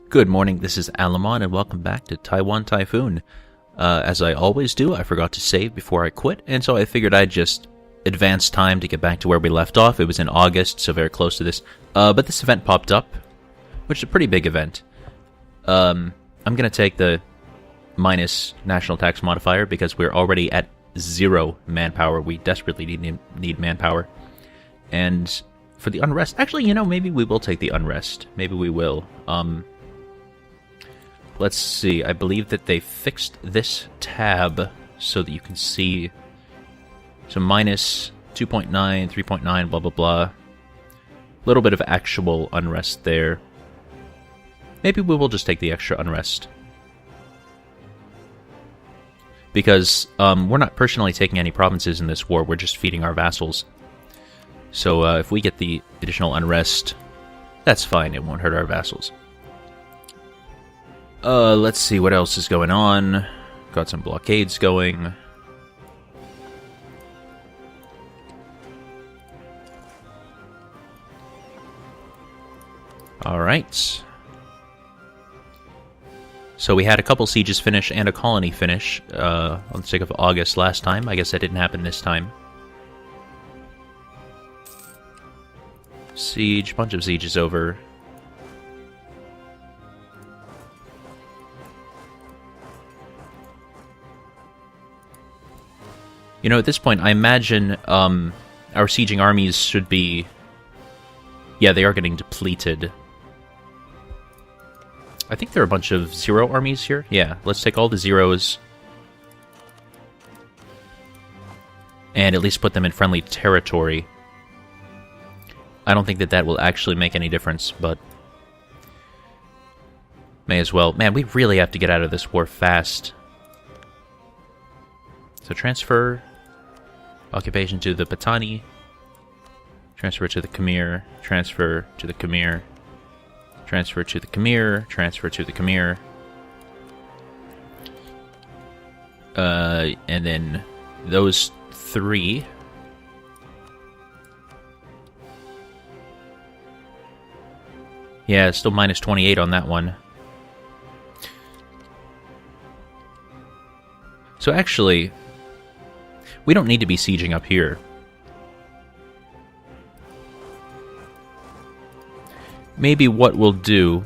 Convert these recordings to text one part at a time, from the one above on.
Good morning, this is Alamon, and welcome back to Taiwan Typhoon. As I always do, I forgot to save before I quit, and so I figured I'd just advance time to get back to where we left off. It was in August, so very close to this. But this event popped up, which is a pretty big event. I'm going to take the minus national tax modifier because we're already at 0 manpower. We desperately need manpower. And for the unrest, actually, maybe we will take the unrest. Maybe we will. Let's see, I believe that they fixed this tab so that you can see. So minus 2.9, 3.9, blah, blah, blah. A little bit of actual unrest there. Maybe we will just take the extra unrest. Because we're not personally taking any provinces in this war, we're just feeding our vassals. So if we get the additional unrest, that's fine, it won't hurt our vassals. Let's see what else is going on. Got some blockades going. Alright. So we had a couple sieges finish and a colony finish on the sake of August last time. I guess that didn't happen this time. Siege, bunch of sieges over. At this point, I imagine our sieging armies should be... Yeah, they are getting depleted. I think there are a bunch of 0 armies here. Yeah, let's take all the 0s. And at least put them in friendly territory. I don't think that that will actually make any difference, but... May as well. Man, we really have to get out of this war fast. So transfer... Occupation to the Patani. Transfer to the Khmer. Transfer to the Khmer. Transfer to the Khmer. Transfer to the Khmer. And then those 3. Yeah, still minus 28 on that one. So actually... we don't need to be sieging up here. Maybe what we'll do...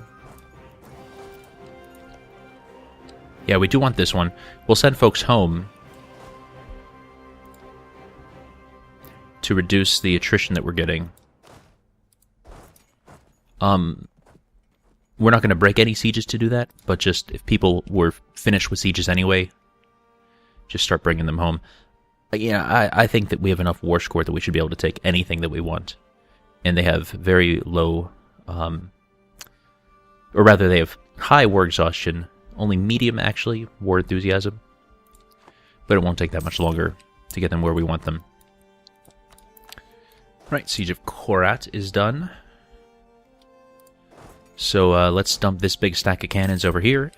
Yeah, we do want this one. We'll send folks home to reduce the attrition that we're getting. We're not going to break any sieges to do that, but just if people were finished with sieges anyway, just start bringing them home. Yeah, I think that we have enough war score that we should be able to take anything that we want. And they have very low, or rather they have high war exhaustion, only medium actually, war enthusiasm. But it won't take that much longer to get them where we want them. Right, Siege of Korat is done. So let's dump this big stack of cannons over here.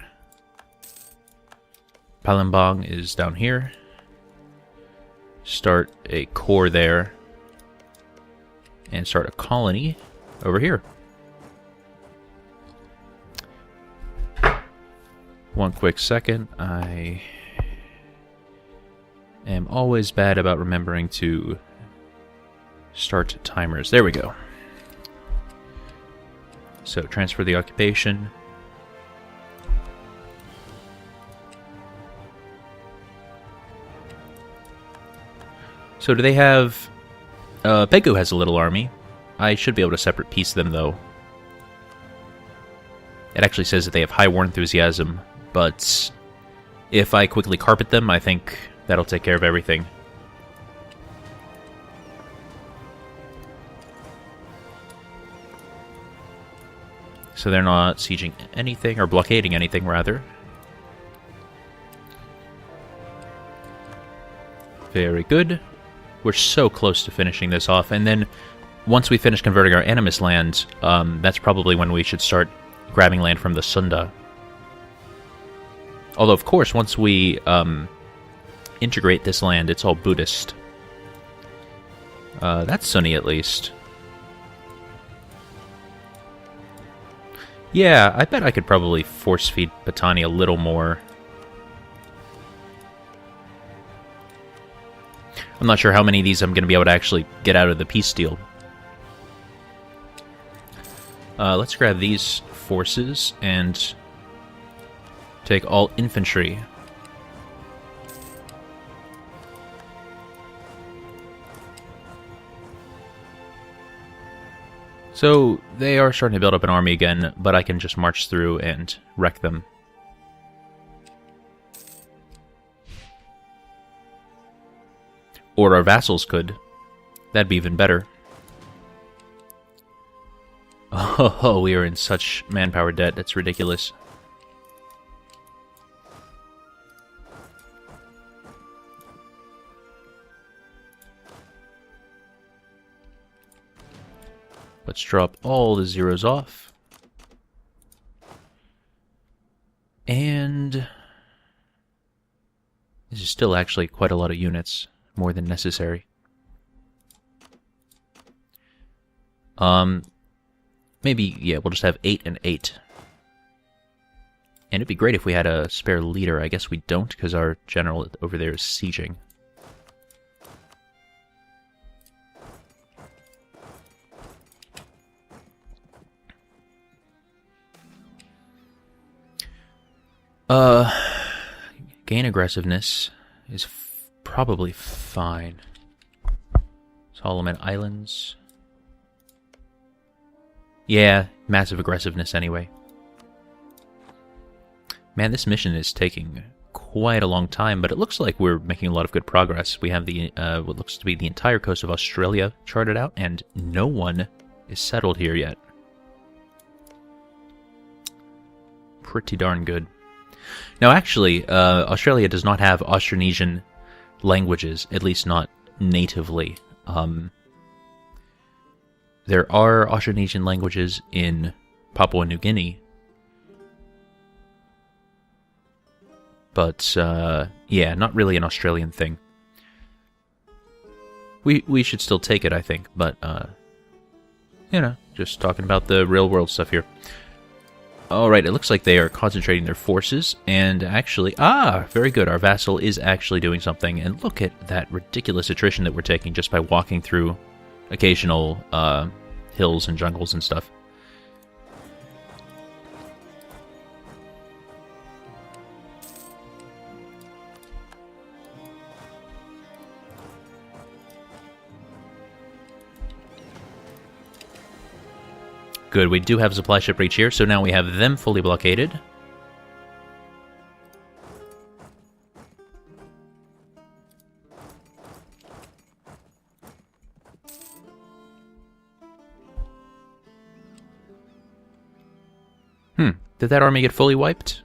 Palembang is down here. Start a core there, and start a colony over here. One quick second. I am always bad about remembering to start timers. There we go. So transfer the occupation. So do they have... Pegu has a little army. I should be able to separate piece them, though. It actually says that they have high war enthusiasm, but if I quickly carpet them, I think that'll take care of everything. So they're not sieging anything, or blockading anything, rather. Very good. We're so close to finishing this off, and then once we finish converting our Animus land, that's probably when we should start grabbing land from the Sunda. Although, of course, once we integrate this land, it's all Buddhist. That's Sunni, at least. Yeah, I bet I could probably force feed Patani a little more. I'm not sure how many of these I'm going to be able to actually get out of the peace deal. Let's grab these forces and take all infantry. So, they are starting to build up an army again, but I can just march through and wreck them. Or our vassals could. That'd be even better. Oh, we are in such manpower debt, that's ridiculous. Let's drop all the zeros off. And this is still actually quite a lot of units, more than necessary. Maybe, yeah, we'll just have 8 and 8. And it'd be great if we had a spare leader. I guess we don't, because our general over there is sieging. Gain aggressiveness is probably fine. Solomon Islands. Yeah, massive aggressiveness anyway. Man, this mission is taking quite a long time, but it looks like we're making a lot of good progress. We have the what looks to be the entire coast of Australia charted out, and no one is settled here yet. Pretty darn good. Now, actually, Australia does not have Austronesian languages, at least not natively. There are Austronesian languages in Papua New Guinea, but yeah, not really an Australian thing. We should still take it, I think, but you know, just talking about the real world stuff here. Alright, it looks like they are concentrating their forces, and actually, very good, our vassal is actually doing something, and look at that ridiculous attrition that we're taking just by walking through occasional hills and jungles and stuff. Good, we do have a supply ship reach here, so now we have them fully blockaded. Did that army get fully wiped?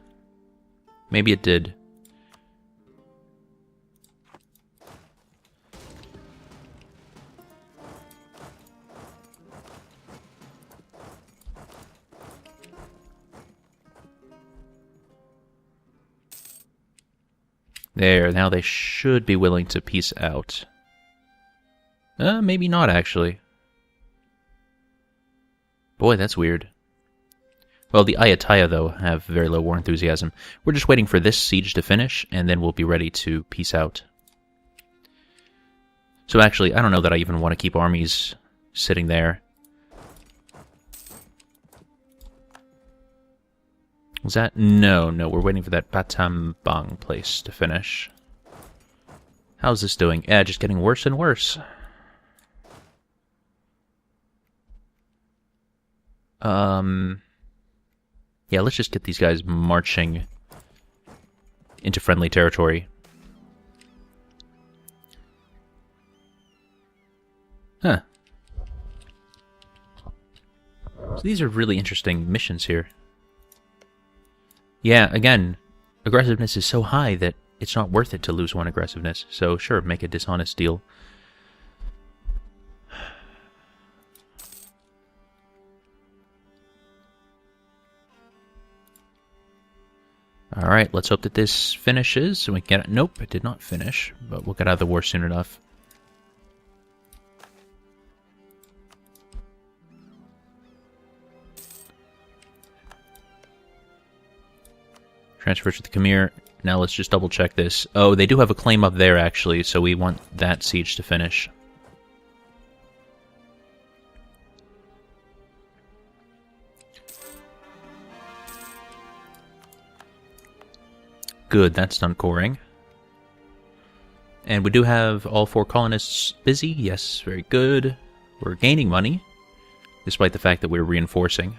Maybe it did. There, now they should be willing to peace out. Maybe not, actually. Boy, that's weird. Well, the Ayataya, though, have very low war enthusiasm. We're just waiting for this siege to finish, and then we'll be ready to peace out. So actually, I don't know that I even want to keep armies sitting there. Was that? No, we're waiting for that Batambang place to finish. How's this doing? Yeah, just getting worse and worse. Yeah, let's just get these guys marching into friendly territory. Huh. So these are really interesting missions here. Yeah, again, aggressiveness is so high that it's not worth it to lose one aggressiveness. So sure, make a dishonest deal. Alright, let's hope that this finishes. So we can get it. Nope, it did not finish, but we'll get out of the war soon enough. Transfer to the Khmer. Now let's just double check this. Oh, they do have a claim up there, actually, so we want that siege to finish. Good, that's done coring. And we do have all 4 colonists busy. Yes, very good. We're gaining money, despite the fact that we're reinforcing.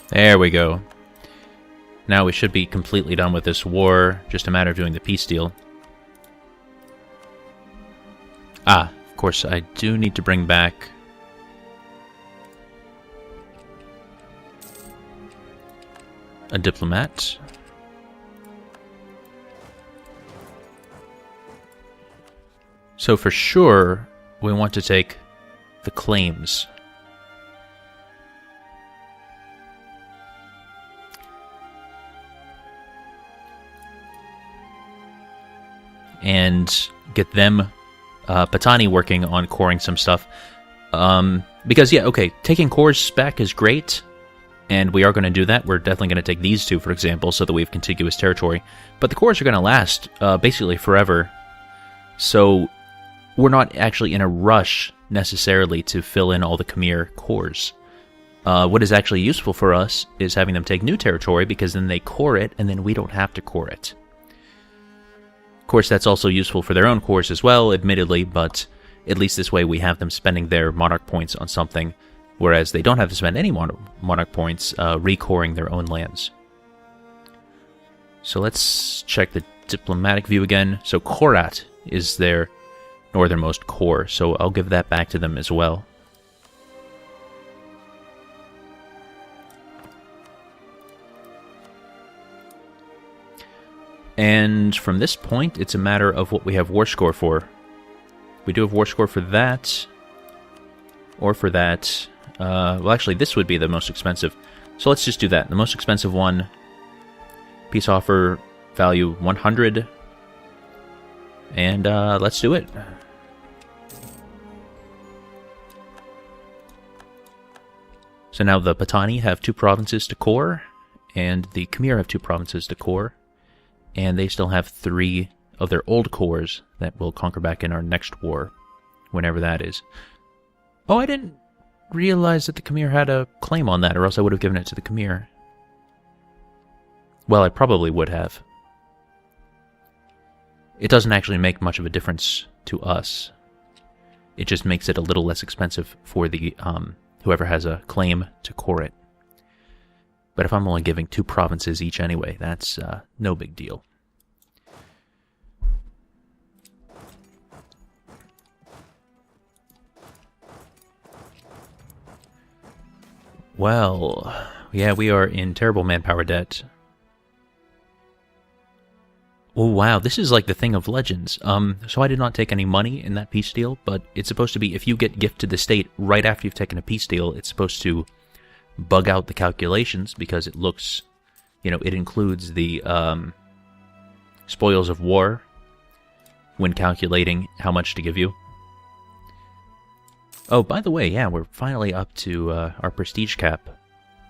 There we go. Now we should be completely done with this war. Just a matter of doing the peace deal. Ah, of course, I do need to bring back... a diplomat. So for sure, we want to take the claims. And get them, Patani, working on coring some stuff. Because, yeah, okay, taking cores back is great, and we are going to do that. We're definitely going to take these 2, for example, so that we have contiguous territory. But the cores are going to last, basically, forever. So we're not actually in a rush, necessarily, to fill in all the Khmer cores. What is actually useful for us is having them take new territory, because then they core it, and then we don't have to core it. Of course, that's also useful for their own cores as well, admittedly, but at least this way we have them spending their monarch points on something, whereas they don't have to spend any monarch points recoring their own lands. So let's check the diplomatic view again. So Korat is their northernmost core, so I'll give that back to them as well. And from this point, it's a matter of what we have war score for. We do have war score for that, or for that. Well, actually, this would be the most expensive. So let's just do that. The most expensive one, peace offer value 100. And let's do it. So now the Patani have 2 provinces to core, and the Khmer have 2 provinces to core. And they still have 3 of their old cores that we'll conquer back in our next war, whenever that is. Oh, I didn't realize that the Khmer had a claim on that, or else I would have given it to the Khmer. Well, I probably would have. It doesn't actually make much of a difference to us. It just makes it a little less expensive for the whoever has a claim to core it. But if I'm only giving 2 provinces each anyway, that's no big deal. Well, yeah, we are in terrible manpower debt. Oh, wow, this is like the thing of legends. So I did not take any money in that peace deal, but it's supposed to be, if you get gift to the state right after you've taken a peace deal, it's supposed to bug out the calculations, because it looks, you know, it includes the spoils of war when calculating how much to give you. Oh, by the way, yeah, we're finally up to our prestige cap.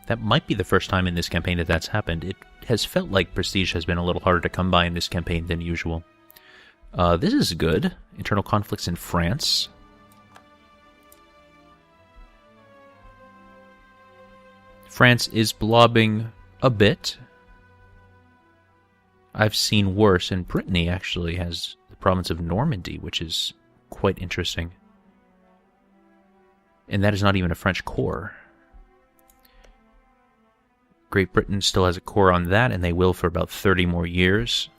That might be the first time in this campaign that that's happened. It has felt like prestige has been a little harder to come by in this campaign than usual. This is good. Internal conflicts in France. France is blobbing a bit. I've seen worse, and Brittany actually has the province of Normandy, which is quite interesting. And that is not even a French core. Great Britain still has a core on that, and they will for about 30 more years.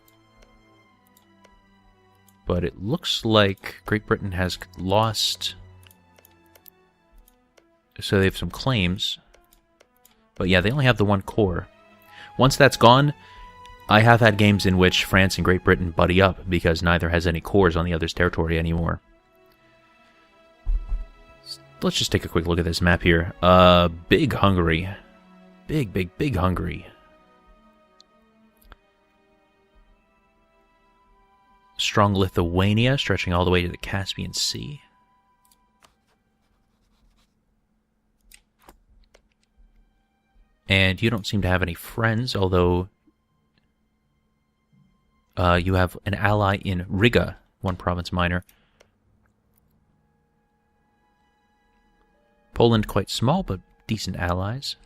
But it looks like Great Britain has lost... So they have some claims. But yeah, they only have the 1 core. Once that's gone, I have had games in which France and Great Britain buddy up because neither has any cores on the other's territory anymore. Let's just take a quick look at this map here. Big Hungary. Big Hungary. strong Lithuania stretching all the way to the Caspian Sea. And you don't seem to have any friends, although you have an ally in Riga, one province minor. Poland quite small, but decent allies.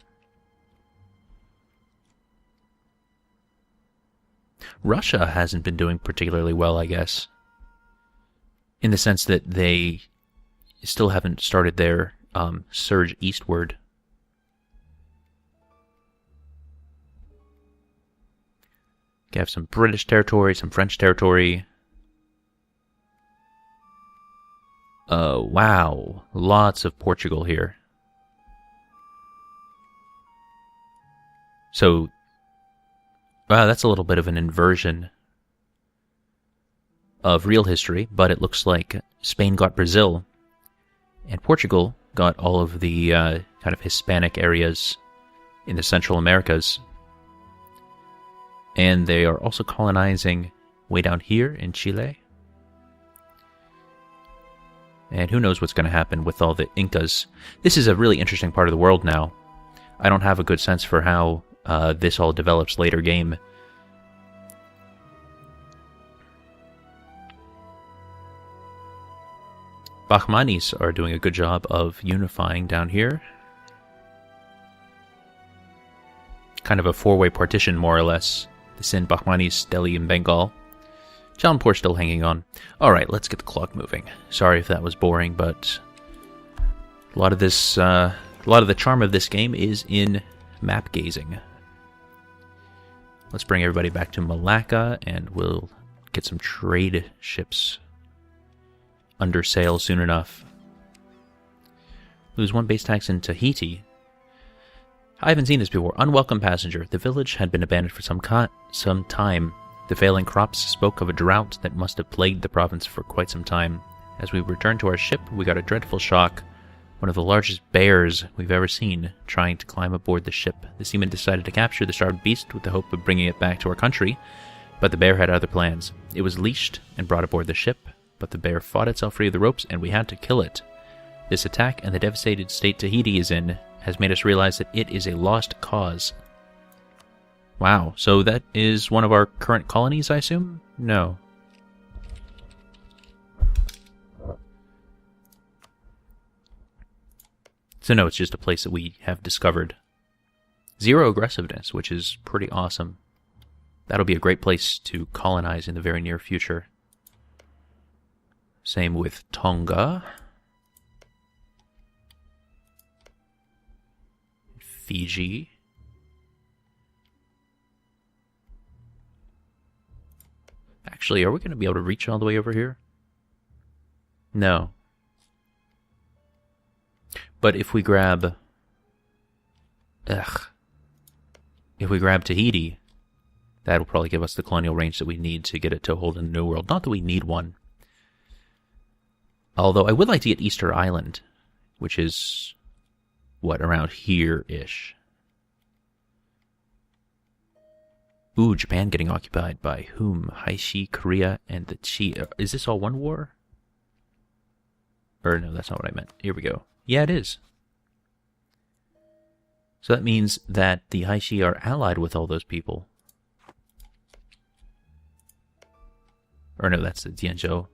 Russia hasn't been doing particularly well, I guess, in the sense that they still haven't started their surge eastward. You have some British territory, some French territory. Wow, lots of Portugal here. So, wow, that's a little bit of an inversion of real history, but it looks like Spain got Brazil, and Portugal got all of the kind of Hispanic areas in the Central Americas. And they are also colonizing way down here in Chile. And who knows what's going to happen with all the Incas. This is a really interesting part of the world now. I don't have a good sense for how this all develops later game. Bahmanis are doing a good job of unifying down here. Kind of a four-way partition, more or less. The Sind, Bahmanis, Delhi, and Bengal. Jaunpur still hanging on. Alright, let's get the clock moving. Sorry if that was boring, but a lot of the charm of this game is in map gazing. Let's bring everybody back to Malacca, and we'll get some trade ships under sail soon enough. Lose one base tax in Tahiti. I haven't seen this before. Unwelcome passenger. The village had been abandoned for some time. The failing crops spoke of a drought that must have plagued the province for quite some time. As we returned to our ship, we got a dreadful shock. One of the largest bears we've ever seen trying to climb aboard the ship. The seamen decided to capture the starved beast with the hope of bringing it back to our country, but the bear had other plans. It was leashed and brought aboard the ship, but the bear fought itself free of the ropes and we had to kill it. This attack and the devastated state Tahiti is in has made us realize that it is a lost cause. Wow, so that is one of our current colonies, I assume? No. So no, it's just a place that we have discovered. 0 aggressiveness, which is pretty awesome. That'll be a great place to colonize in the very near future. Same with Tonga. Fiji. Actually, are we going to be able to reach all the way over here? No. But if we grab... If we grab Tahiti, that'll probably give us the colonial range that we need to get a toehold in the New World. Not that we need one. Although I would like to get Easter Island, which is... what, around here-ish. Ooh, Japan getting occupied by whom? Hawaii, Korea, and the Chi. Is this all one war? Or no, that's not what I meant. Here we go. Yeah, it is. So that means that the Hawaii are allied with all those people. Or no, that's the Dianzhou.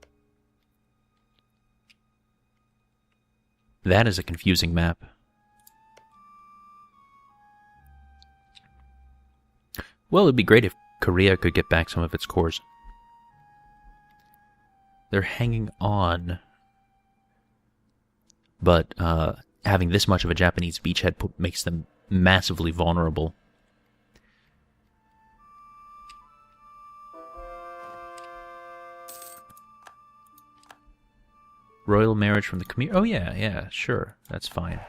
That is a confusing map. Well, it'd be great if Korea could get back some of its cores. They're hanging on. But having this much of a Japanese beachhead makes them massively vulnerable. Royal marriage from the community. Oh yeah, sure. That's fine.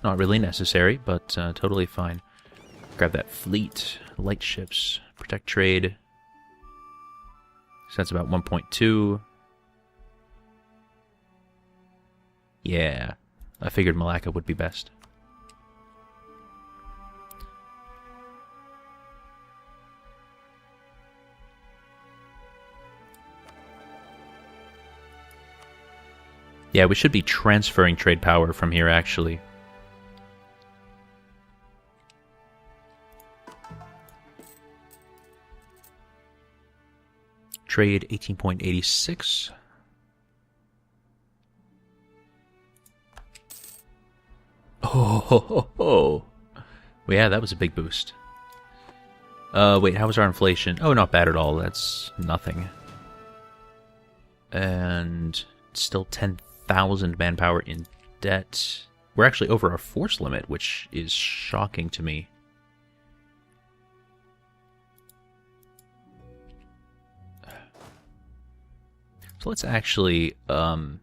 Not really necessary, but totally fine. Grab that fleet, light ships, protect trade. So that's about 1.2. Yeah, I figured Malacca would be best. Yeah, we should be transferring trade power from here, actually. Trade 18.86. Oh. Yeah, that was a big boost. Wait, how was our inflation? Oh, not bad at all. That's nothing. And still 10,000 manpower in debt. We're actually over our force limit, which is shocking to me. So let's actually, or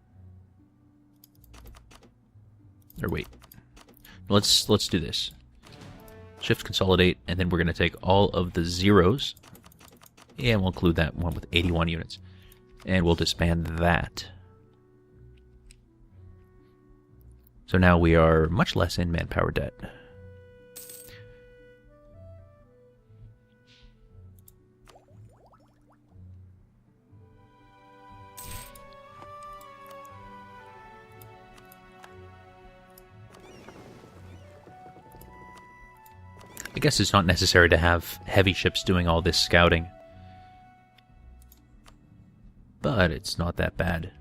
wait. Let's do this. Shift consolidate, and then we're going to take all of the zeros, and we'll include that one with 81 units, and we'll disband that. So now we are much less in manpower debt. I guess it's not necessary to have heavy ships doing all this scouting. But it's not that bad.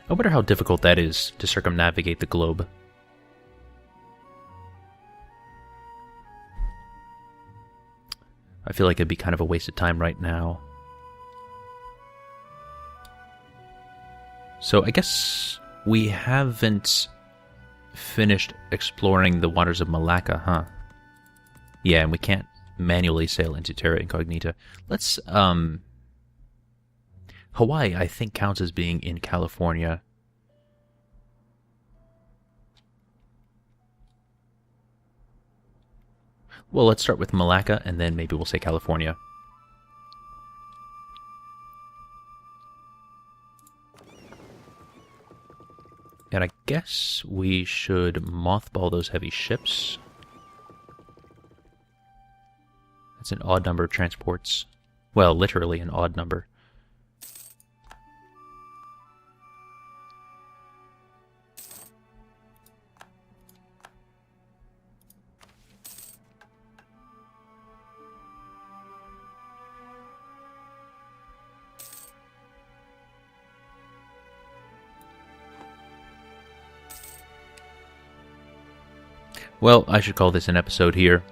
I wonder how difficult that is to circumnavigate the globe. I feel like it'd be kind of a waste of time right now. So I guess we haven't finished exploring the waters of Malacca, huh? Yeah, and we can't manually sail into Terra Incognita. Let's, Hawaii, I think, counts as being in California. Well, let's start with Malacca, and then maybe we'll say California. And I guess we should mothball those heavy ships. That's an odd number of transports. Well, literally an odd number. Well, I should call this an episode here.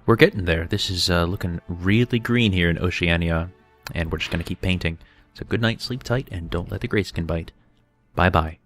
We're getting there. This is looking really green here in Oceania, and we're just going to keep painting. So good night, sleep tight, and don't let the grayskin bite. Bye-bye.